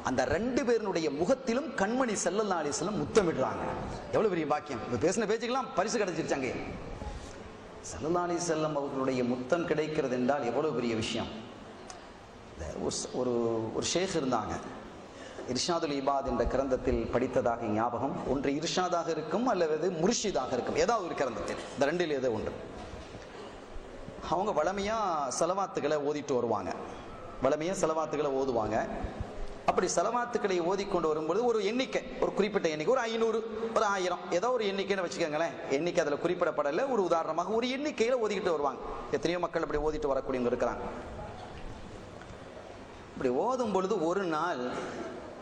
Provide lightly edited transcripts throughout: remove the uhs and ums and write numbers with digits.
அந்த ரெண்டு பேருடைய முகத்திலும் கண்மணி ஸல்லல்லாஹு அலைஹி வஸல்லம் முத்தமிடுறாங்க. எவ்வளவு பெரிய பாக்கியம்! பேசின பேச்சுக்கெல்லாம் பரிசு கிடைச்சிருச்சாங்க. ஸல்லல்லாஹு அலைஹி வஸல்லம் அவர்களுடைய முத்தம் கிடைக்கிறது என்றால் எவ்வளவு பெரிய விஷயம். ஒரு ஷேக் இருந்தாங்க, இர்ஷாதுல் இபாத் என்ற கிரந்தத்தில் படித்ததாக ஞாபகம். ஒன்று இர்ஷாதாக இருக்கும் அல்லது முர்ஷிதாக இருக்கும், ஏதாவது ஒரு கிரந்தத்தில், இந்த ரெண்டில் ஏதோ ஒன்று. அவங்க வளமையாக செலவாத்துக்களை ஓதிட்டு வருவாங்க, வளமையாக செலவாத்துக்களை ஓதுவாங்க. அப்படி செலவாத்துக்களை ஓதிக்கொண்டு வரும்பொழுது ஒரு எண்ணிக்கை, ஒரு குறிப்பிட்ட எண்ணிக்கை, ஒரு 500 ஒரு 1000 ஏதோ ஒரு எண்ணிக்கைன்னு வச்சுக்கோங்களேன். எண்ணிக்கை அதில் குறிப்பிடப்படலை, ஒரு உதாரணமாக ஒரு எண்ணிக்கையில் ஓதிக்கிட்டு வருவாங்க. எத்தனையோ மக்கள் அப்படி ஓதிட்டு வரக்கூடியவங்க இருக்கிறாங்க. இப்படி ஓதும் பொழுது ஒரு நாள்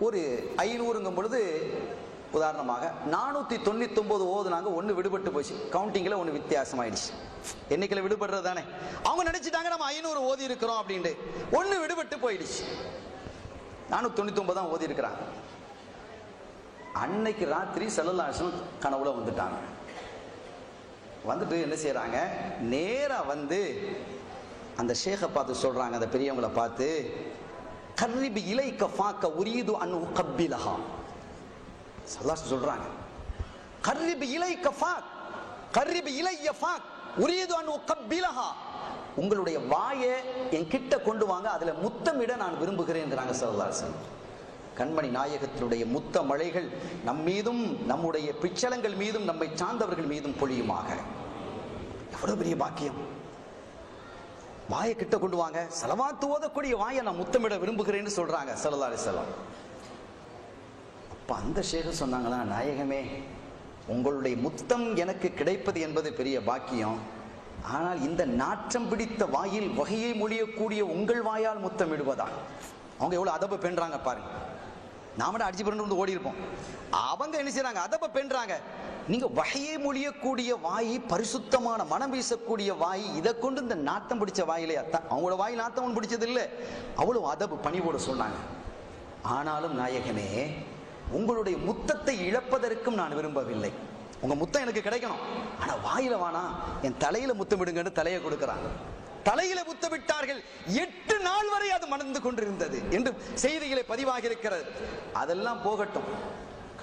ஒரு 500ங்கும் பொழுது உதாரணமாக 499 ஓதுனாங்க. ஒன்று விடுபட்டு போச்சு, கவுண்டிங்கில் ஒன்று வித்தியாசமாயிடுச்சு. எண்ணிக்கையில் விடுபடுறது தானே. அவங்க நினைச்சிட்டாங்க நம்ம 500 ஓதி இருக்கிறோம் அப்படின்ட்டு. ஒன்று விடுபட்டு போயிடுச்சு, 499 தான் ஓதி இருக்கிறாங்க. அன்னைக்கு ராத்திரி ஸல்லல்லாஹு அலைஹி வஸல்லம் கனவுல வந்துட்டாங்க. வந்துட்டு என்ன செய்யறாங்க, நேரா வந்து அந்த ஷேഖை பார்த்து சொல்றாங்க, அந்த பெரியவங்களை பார்த்து, கர்ரிபி இலைக்க ஃபாக்க உரீது அன் உகப்பிலஹா. ஸல்லல்லாஹு சொல்றாங்க, கர்ரிபி இலைக்க ஃபாக், கர்ரிபி இலைய ஃபாக் உரீது அன் உகப்பிலஹா. உங்களுடைய வாயை என் கிட்ட கொண்டு வாங்க, அதுல முத்தமிட நான் விரும்புகிறேன்ங்கிறாங்க ஸல்லல்லாஹு அலைஹி வஸல்லம். கண்மணி நாயகத்தினுடைய முத்த மழைகள் நம் மீதும் நம்முடைய பிச்சலங்கள் மீதும் நம்மை சார்ந்தவர்கள் மீதும் பொழியுமாக. எவ்வளவு பெரிய பாக்கியம்! வாயை கிட்ட கொண்டு வாங்க, ஸலவாத்து ஓதக்கூடிய வாயை நான் முத்தமிட விரும்புகிறேன்னு சொல்றாங்க ஸல்லல்லாஹு அலைஹி வஸல்லம். அப்ப அந்த ஷேக் சொன்னாங்களா, நாயகமே, உங்களுடைய முத்தம் எனக்கு கிடைப்பது என்பது பெரிய பாக்கியம். ஆனால் இந்த நாற்றம் பிடித்த வாயில் வகையை மொழியக்கூடிய உங்கள் வாயால் முத்தமிடுவதா? அவங்க எவ்வளவு அதப பெண்றாங்க பாருங்க. நாம அடிச்சு பண்ணி ஓடி இருப்போம். அவங்க என்ன செய்யறாங்க, அதப பெண்றாங்க. நீங்க வகையை மொழியக்கூடிய வாய், பரிசுத்தமான மனம் வீசக்கூடிய வாய், இதை கொண்டு இந்த நாத்தம் பிடிச்ச வாயிலே அவங்களோட வாய் நாத்தம் பிடிச்சது இல்லை, அவ்வளவு அதபு பணிவோடு சொன்னாங்க. ஆனாலும் நாயகனே, உங்களுடைய முத்தத்தை இழப்பதற்கும் நான் விரும்பவில்லை. உங்க முத்தம் எனக்கு கிடைக்கணும், ஆனா வாயில வானா, என் தலையில முத்தமிடுங்கன்னு தலையை கொடுக்கிறாங்க. தலையில முத்தமிட்டார்கள். 8 நாள் வரை அது மணந்து கொண்டிருந்தது என்று செய்திகளை பதிவாகி இருக்கிறது. அதெல்லாம் போகட்டும்.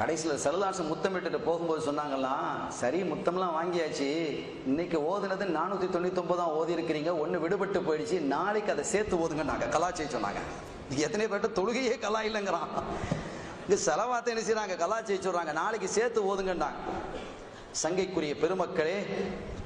கடைசியில் ஸல்லல்லாஹு முத்தமிட்டு போகும்போது சொன்னாங்களாம், சரி முத்தம்லாம் வாங்கியாச்சு, இன்னைக்கு ஓதுனது 499 தான் ஓதி இருக்கிறீங்க, ஒன்று விடுபட்டு போயிடுச்சு, நாளைக்கு அதை சேர்த்து ஓதுங்க நாங்கள் கலாச்சி சொன்னாங்க. எத்தனை பேர்ட்ட தொழுகையே கலா இல்லைங்கிறான். இங்க செலவாத்தை என்ன செய்யறாங்க, கலாச்சி சொல்றாங்க, நாளைக்கு சேர்த்து ஓதுங்கன்னாங்க. சங்கைக்குரிய பெருமக்களே,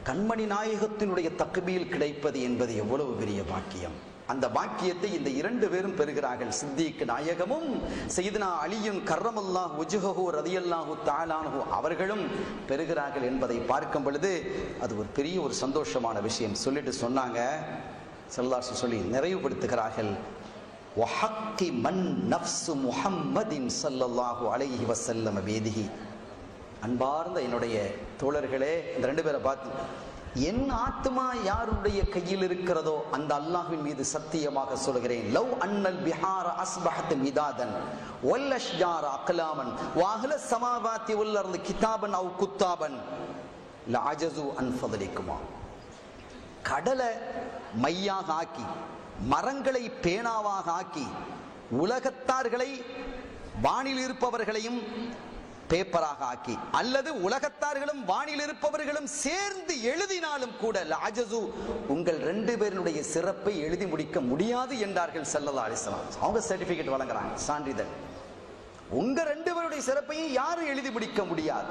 கண்மணி நாயகத்தினுடைய தக்பீல் கிடைப்பது என்பது எவ்வளவு பெரிய பாக்கியம்! அந்த பாக்கியத்தை இந்த 2 பேரும் பெறுகிறார்கள். சித்திக் நாயகமும் சையதுனா அலியும் கர்ரமல்லாஹு வஜ்ஹஹு ரலியல்லாஹு தஆலா அன்ஹு அவர்களும் பெறுகிறார்கள் என்பதை பார்க்கும் பொழுது அது ஒரு பெரிய ஒரு சந்தோஷமான விஷயம். சொல்லிட்டு சொன்னாங்க, ஸல்லல்லாஹு சொல்லி நிறைவுபடுத்துகிறார்கள், வஹக்கி மன் நஃப்ஸு முஹம்மதின் ஸல்லல்லாஹு அலைஹி வஸல்லம் பியதிஹி. அன்பார்ந்த என்னுடைய தோழர்களே, இந்த 2 பேரை பார்த்து, என் ஆத்மா யாருடைய கையில் இருக்கிறதோ அந்த அல்லாஹ்வின் மீது சத்தியமாக சொல்கிறேன், லவ் அன்னல் பிஹார அஸ்பஹத் மிதாதன் வல் அஷ்ஜார அக்லாமன் வ அஹ்ல ஸமாவாத்தி வல் அர்தி கிதாபன் அவ் குத்தாபன் லஅஜஸு அன் ஃபضலிக்குமா. கடலை மையாக ஆக்கி, மரங்களை பேனாவாக ஆக்கி, உலகத்தார்களை வானில் இருப்பவர்களையும் பேப்பராக ஆக்கி, அல்லது உலகத்தார்களும் வானில் இருப்பவர்களும் சேர்ந்து எழுதினாலும் கூட லஅஜஸு, உங்கள் 2 பேருடைய சிறப்பை எழுதி முடிக்க முடியாது என்றார்கள் ஸல்லல்லாஹு அலைஹி வஸல்லம். அவங்க சர்டிபிகேட் வழங்குறாங்க, சான்றிதழ். உங்க 2 பேருடைய சிறப்பையும் யாரும் எழுதி முடிக்க முடியாது.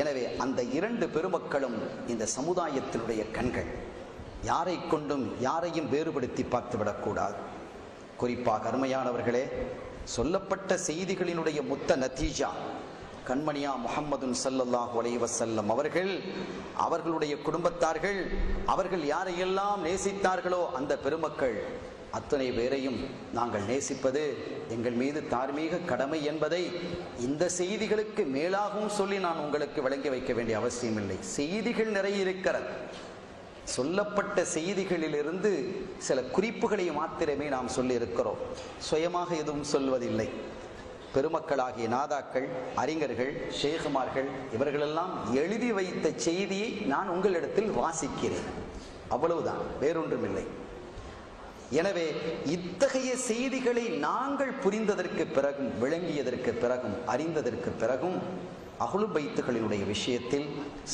எனவே அந்த 2 பெருமக்களும் இந்த சமுதாயத்தினுடைய கண்கள். யாரை கொண்டும் யாரையும் வேறுபடுத்தி பார்த்து விடக்கூடாது. குறிப்பாக அருமையானவர்களே, சொல்லப்பட்ட செய்திகளினுடைய மொத்த நத்தீஜா கண்மணியா முஹம்மதுன் ஸல்லல்லாஹு அலைஹி வஸல்லம் அவர்கள், அவர்களுடைய குடும்பத்தார்கள், அவர்கள் யாரையெல்லாம் நேசித்தார்களோ அந்த பெருமக்கள் அத்தனை பேரையும் நாங்கள் நேசிப்பது எங்கள் மீது தார்மீக கடமை என்பதை இந்த செய்திகளுக்கு மேலாகவும் சொல்லி நான் உங்களுக்கு விளங்கி வைக்க வேண்டிய அவசியம் இல்லை. செய்திகள் நிறைய இருக்கிறது. சொல்லப்பட்ட செய்திகளிலிருந்து சில குறிப்புகளை மாத்திரமே நாம் சொல்லி இருக்கிறோம், சுயமாக எதுவும் சொல்வதில்லை. பெருமக்களாகிய நாதாக்கள், அறிஞர்கள், ஷேகுமார்கள் இவர்களெல்லாம் எழுதி வைத்த செய்தியை நான் உங்களிடத்தில் வாசிக்கிறேன், அவ்வளவுதான், வேறொன்றுமில்லை. எனவே இத்தகைய செய்திகளை நாங்கள் புரிந்ததற்கு பிறகும், விளங்கியதற்கு பிறகும், அறிந்ததற்கு பிறகும் அஹ்லுல் பைத்துகளினுடைய விஷயத்தில்,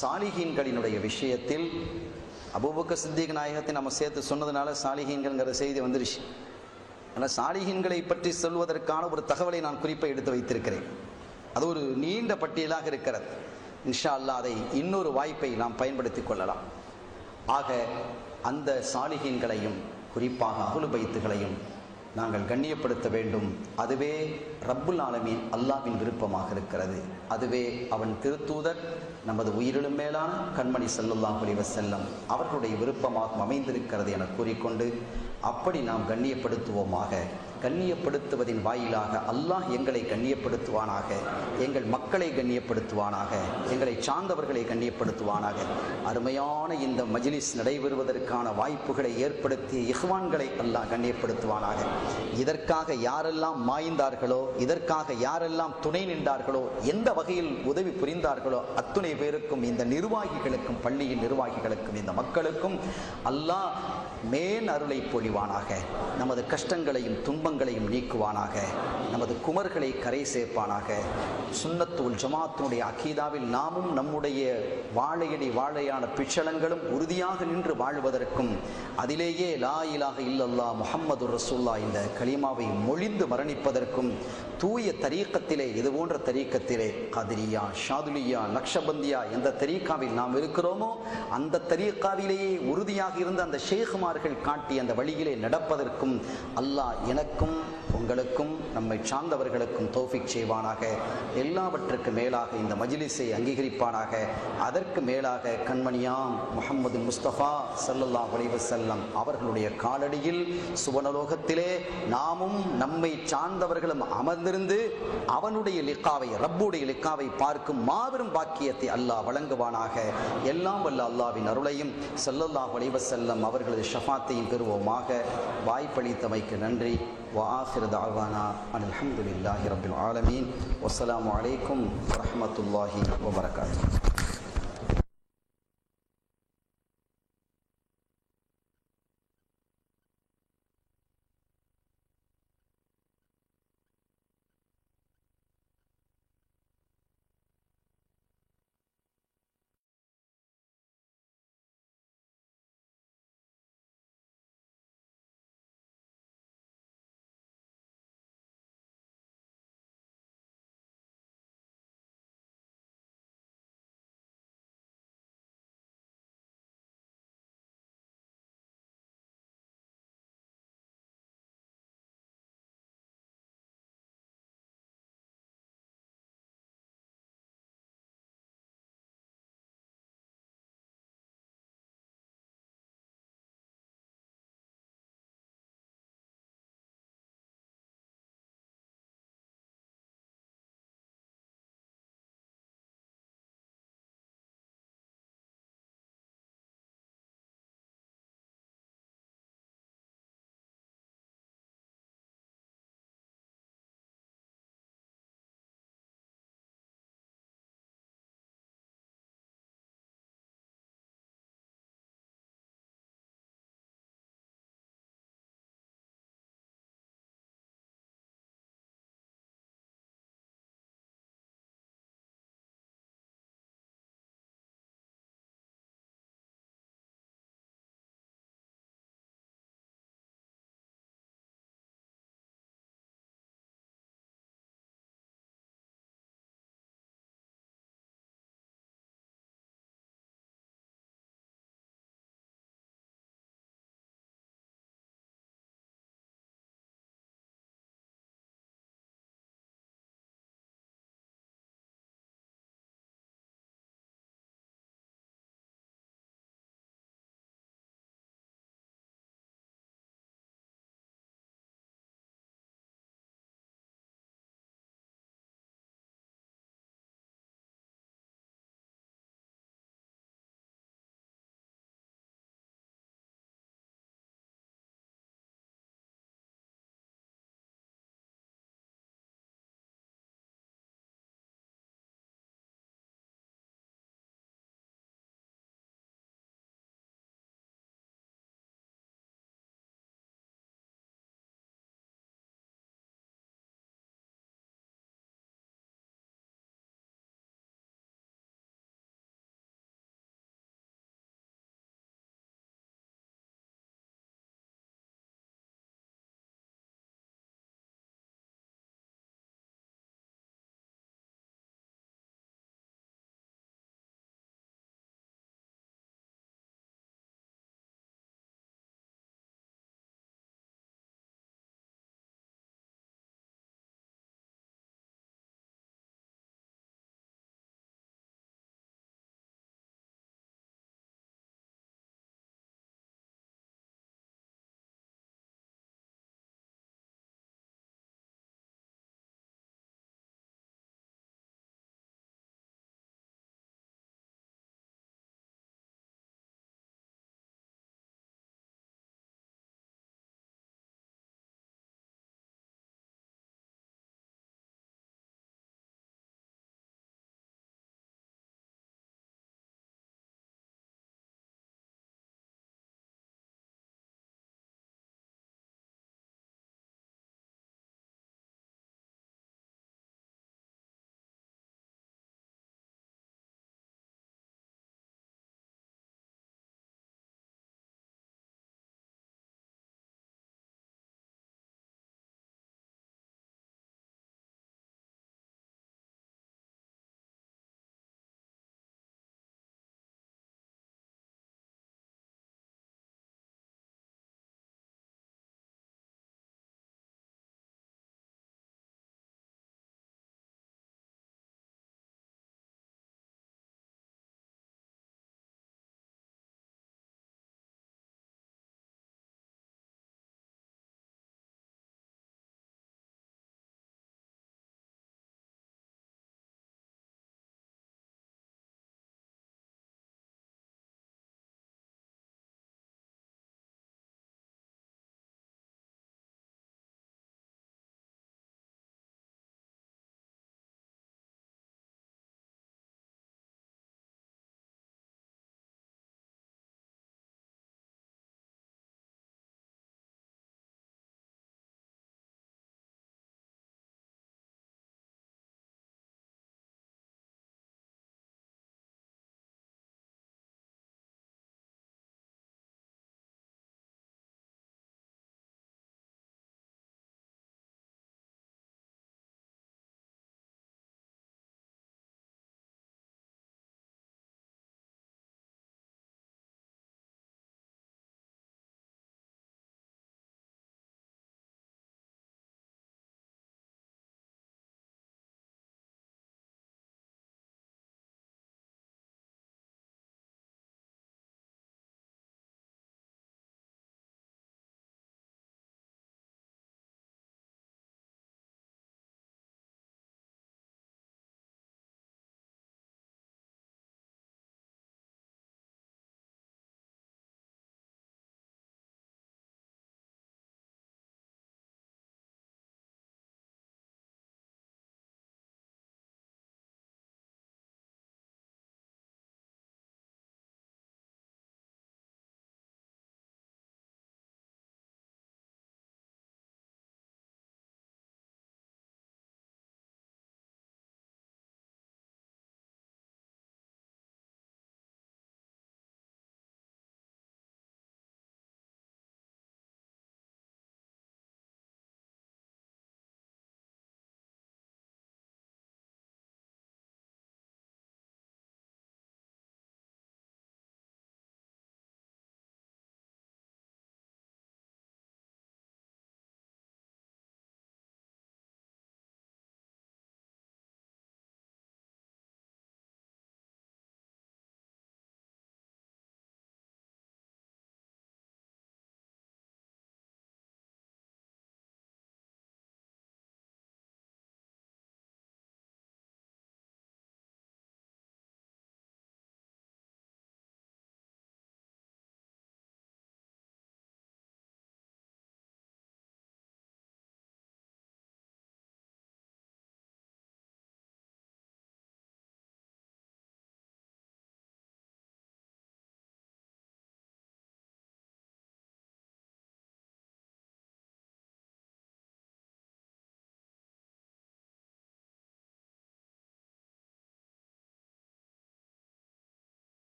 சாலிஹீன்களினுடைய விஷயத்தில், அபூபக்கர் சித்திக் நாயகத்தை நம்ம சேர்த்து சொன்னதுனால சாலிஹீன்கள்ங்கிற செய்தி வந்துருச்சு. ஆனால் சாலிஹீன்களை பற்றி சொல்வதற்கான ஒரு தகவலை நான் குறிப்பை எடுத்து வைத்திருக்கிறேன். அது ஒரு நீண்ட பட்டியலாக இருக்கிறது. இன்ஷா அல்லாஹ் அதை இன்னொரு வாய்ப்பை நாம் பயன்படுத்தி கொள்ளலாம். ஆக அந்த சாலிஹீன்களையும் குறிப்பாக அஹ்லுல் பைத்துகளையும் நாங்கள் கண்ணியப்படுத்த வேண்டும். அதுவே ரப்புல் ஆலமீன் அல்லாஹ்வின் விருப்பமாக இருக்கிறது. அதுவே அவன் திருத்தூதர் நமது உயிரிலும் மேலான கண்மணி ஸல்லல்லாஹு அலைஹி வஸல்லம் அவர்களுடைய விருப்பமாக அமைந்திருக்கிறது என கூறிக்கொண்டு, அப்படி நாம் கண்ணியப்படுத்துவோமாக. கண்ணியப்படுத்துவதின் வாயிலாக அல்லாஹ் எங்களை கண்ணியப்படுத்துவானாக, எங்கள் மக்களை கண்ணியப்படுத்துவானாக, எங்களை சார்ந்தவர்களை கண்ணியப்படுத்துவானாக. அருமையான இந்த மஜ்லிஸ் நடைபெறுவதற்கான வாய்ப்புகளை ஏற்படுத்திய இஹ்வான்களை அல்லாஹ் கண்ணியப்படுத்துவானாக. இதற்காக யாரெல்லாம் மாய்ந்தார்களோ, இதற்காக யாரெல்லாம் துணை நின்றார்களோ, எந்த வகையில் உதவி புரிந்தார்களோ அத்துணை பேருக்கும், இந்த நிர்வாகிகளுக்கும், பள்ளியின் நிர்வாகிகளுக்கும், இந்த மக்களுக்கும் அல்லாஹ் மேன் அருளை பொழிவானாக. நமது கஷ்டங்களையும் துன்பங்களையும் நீக்குவானாக. நமது குமர்களை கரை சேர்ப்பானாக. சுன்னத்துல் ஜமாத்தினுடைய அகீதாவில் நாமும் நம்முடைய வாழையடி வாழையான பிச்சளங்களும் உறுதியாக நின்று வாழ்வதற்கும், அதிலேயே லா இலாஹ இல்லல்லாஹ் முஹம்மது ரசூலுல்லாஹ் இந்த கலிமாவை மொழிந்து மரணிப்பதற்கும், தூய தரீக்கத்திலே, இது போன்ற தரீக்கத்திலே கதிரியா, ஷாதுலியா, நக்ஷபந்தியா எந்த தரீக்காவில் நாம் இருக்கிறோமோ அந்த தரீக்காவிலேயே உறுதியாக இருந்த அந்த ஷேகுமார்கள் காட்டிய அந்த வழியிலே நடப்பதற்கும் அல்லாஹ் எனக்கும் உங்களுக்கும் நம்மை சார்ந்தவர்களுக்கும் தௌஃபீக் செய்வானாக. எல்லாவற்றுக்கு மேலாக இந்த மஜ்லிஸை அங்கீகரிப்பானாக. அதற்கு மேலாக கண்மணியாம் முஹம்மது முஸ்தபா ஸல்லல்லாஹு அலைஹி வஸல்லம் அவர்களுடைய காலடியில் சுவனலோகத்திலே நாமும் நம்மை சார்ந்தவர்களும் அமர்ந்திருந்து அவனுடைய லிக்காவை, ரப்புடைய லிக்காவை பார்க்கும் மாபெரும் பாக்கியத்தை அல்லாஹ் வழங்குவானாக. எல்லாம் வல்ல அல்லாஹ்வின் அருளையும் ஸல்லல்லாஹு அலைஹி வஸல்லம் அவர்களது ஷஃபாத்தையும் பெறுவோமாக. வாய்ப்பளித்தமைக்கு நன்றி. وآخر دعوانا أن الحمد لله رب العالمين والسلام عليكم ورحمة الله وبركاته.